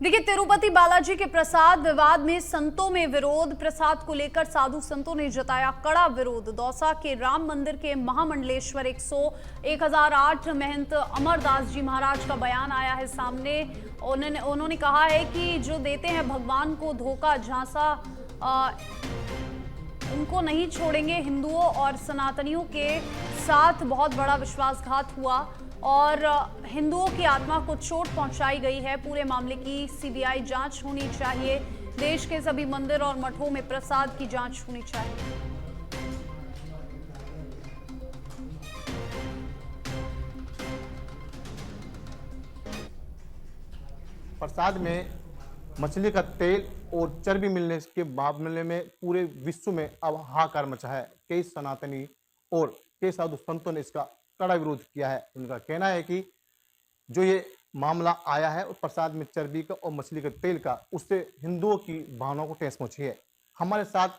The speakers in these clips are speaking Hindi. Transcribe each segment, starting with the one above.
देखिए, तिरुपति बालाजी के प्रसाद विवाद में संतों में विरोध। प्रसाद को लेकर साधु संतों ने जताया कड़ा विरोध। दौसा के राम मंदिर के महामंडलेश्वर 1008 महंत अमरदास जी महाराज का बयान आया है सामने। उन्होंने कहा है कि जो देते हैं भगवान को धोखा झांसा उनको नहीं छोड़ेंगे। हिंदुओं और सनातनियों के साथ बहुत बड़ा विश्वासघात हुआ और हिंदुओं की आत्मा को चोट पहुंचाई गई है। पूरे मामले की सीबीआई जांच होनी चाहिए। देश के सभी मंदिर और मठों में प्रसाद की जांच होनी चाहिए। प्रसाद में मछली का तेल और चर्बी मिलने के मामले में पूरे विश्व में अब हाहाकार मचा है। कई सनातनी और कई साधु संतों ने इसका कड़ा विरोध किया है। उनका कहना है कि जो ये मामला आया है और प्रसाद में चर्बी का और मछली के तेल का, उससे हिंदुओं की भावनाओं को ठेस पहुंची है। हमारे साथ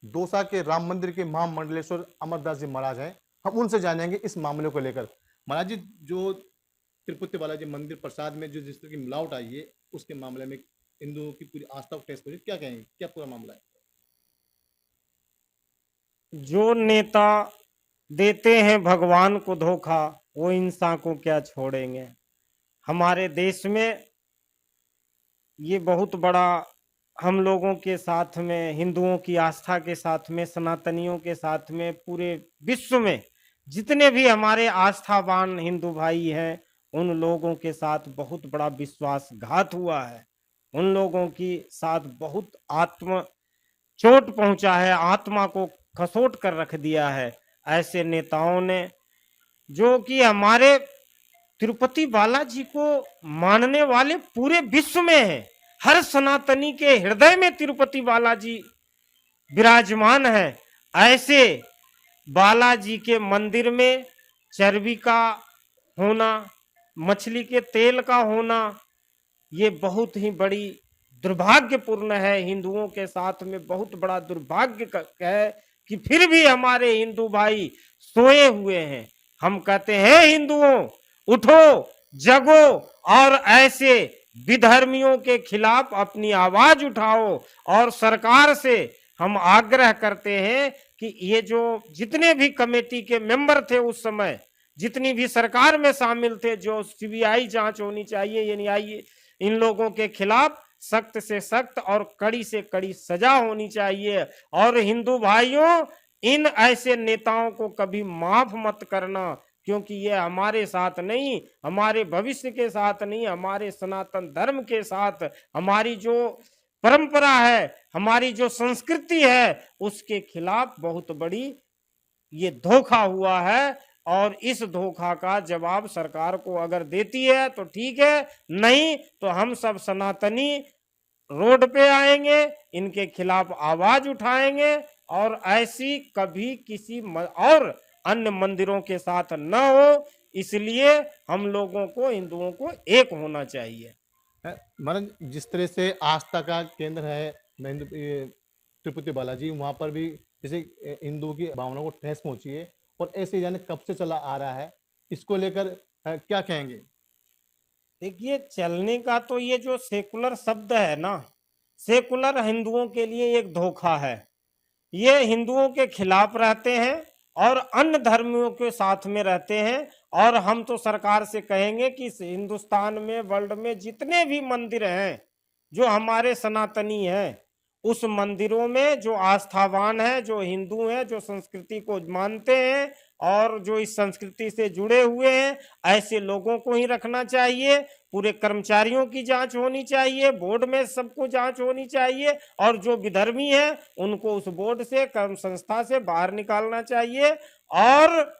दौसा के राम मंदिर के महामंडलेश्वर अमरदास जी महाराज हैं। हम उनसे जानेंगे इस मामले को लेकर। महाराज जी, जो तिरुपति बालाजी मंदिर प्रसाद में जो जिस तरह की मिलावट आई है, उसके मामले में हिंदुओं की पूरी आस्था को ठेस पहुंची, क्या कहेंगे, क्या पूरा मामला है? जो नेता देते हैं भगवान को धोखा, वो इंसान को क्या छोड़ेंगे। हमारे देश में ये बहुत बड़ा हम लोगों के साथ में, हिंदुओं की आस्था के साथ में, सनातनियों के साथ में, पूरे विश्व में जितने भी हमारे आस्थावान हिंदू भाई हैं, उन लोगों के साथ बहुत बड़ा विश्वासघात हुआ है। उन लोगों की साथ बहुत आत्म चोट पहुंचा है, आत्मा को खसोट कर रख दिया है ऐसे नेताओं ने, जो कि हमारे तिरुपति बालाजी को मानने वाले पूरे विश्व में हैं। हर सनातनी के हृदय में तिरुपति बालाजी विराजमान है। ऐसे बालाजी के मंदिर में चर्बी का होना, मछली के तेल का होना, ये बहुत ही बड़ी दुर्भाग्यपूर्ण है। हिंदुओं के साथ में बहुत बड़ा दुर्भाग्य है कि फिर भी हमारे हिंदू भाई सोए हुए हैं। हम कहते हैं हिंदुओं, उठो, जगो और ऐसे विधर्मियों के खिलाफ अपनी आवाज उठाओ। और सरकार से हम आग्रह करते हैं कि ये जो जितने भी कमेटी के मेंबर थे उस समय, जितनी भी सरकार में शामिल थे, जो सीबीआई जांच होनी चाहिए, यानी इन लोगों के खिलाफ सख्त से सख्त और कड़ी से कड़ी सजा होनी चाहिए। और हिंदू भाइयों, इन ऐसे नेताओं को कभी माफ मत करना, क्योंकि ये हमारे साथ नहीं, हमारे भविष्य के साथ नहीं, हमारे सनातन धर्म के साथ, हमारी जो परंपरा है, हमारी जो संस्कृति है, उसके खिलाफ बहुत बड़ी ये धोखा हुआ है। और इस धोखा का जवाब सरकार को अगर देती है तो ठीक है, नहीं तो हम सब सनातनी रोड पे आएंगे, इनके खिलाफ आवाज उठाएंगे और ऐसी कभी किसी और अन्य मंदिरों के साथ न हो। इसलिए हम लोगों को, हिंदुओं को एक होना चाहिए। महाराज, जिस तरह से आस्था का केंद्र है तिरुपति बालाजी, वहाँ पर भी जैसे हिंदुओं की भावनाओं को ठेस पहुंची है और ऐसे जाने कब से चला आ रहा है, इसको लेकर क्या कहेंगे? देखिए, चलने का तो ये जो सेकुलर शब्द है ना, सेकुलर हिंदुओं के लिए एक धोखा है। ये हिंदुओं के खिलाफ रहते हैं और अन्य धर्मियों के साथ में रहते हैं। और हम तो सरकार से कहेंगे कि हिंदुस्तान में, वर्ल्ड में जितने भी मंदिर हैं जो हमारे सनातनी हैं, उस मंदिरों में जो आस्थावान है, जो हिंदू हैं, जो संस्कृति को मानते हैं और जो इस संस्कृति से जुड़े हुए हैं, ऐसे लोगों को ही रखना चाहिए। पूरे कर्मचारियों की जांच होनी चाहिए, बोर्ड में सबको जांच होनी चाहिए, और जो विधर्मी है उनको उस बोर्ड से, कर्म संस्था से बाहर निकालना चाहिए। और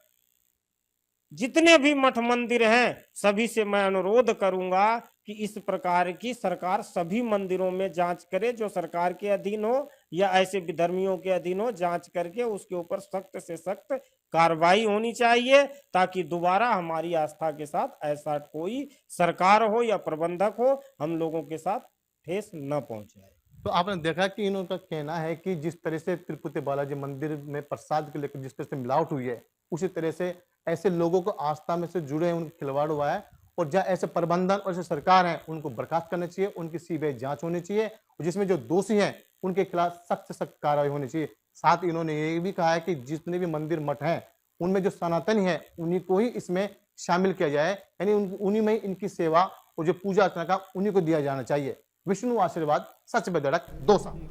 जितने भी मठ मंदिर हैं, सभी से मैं अनुरोध करूंगा कि इस प्रकार की सरकार सभी मंदिरों में जांच करे, जो सरकार के अधीन हो या ऐसे विधर्मियों के अधीन हो, जांच करके उसके ऊपर सख्त से सख्त कार्रवाई होनी चाहिए, ताकि दोबारा हमारी आस्था के साथ ऐसा कोई सरकार हो या प्रबंधक हो हम लोगों के साथ ठेस न पहुंचाए। तो आपने देखा कि इनका कहना है कि जिस तरह से तिरुपति बालाजी मंदिर में प्रसाद को लेकर जिस तरह से मिलावट हुई है, उसी तरह से ऐसे लोगों को आस्था में से जुड़े उन खिलवाड़ हुआ है और जहाँ ऐसे प्रबंधन और ऐसे सरकार हैं उनको बर्खास्त करना चाहिए, उनकी सीबीआई जांच होनी चाहिए और जिसमें जो दोषी हैं उनके खिलाफ सख्त से सख्त कार्रवाई होनी चाहिए। साथ ही इन्होंने ये भी कहा है कि जितने भी मंदिर मठ हैं उनमें जो सनातनी है उन्हीं को ही इसमें शामिल किया जाए, यानी उन्हीं में इनकी सेवा और जो पूजा अर्चना का उन्हीं को दिया जाना चाहिए। विष्णु आशीर्वाद, सच पे धड़क, दौसा।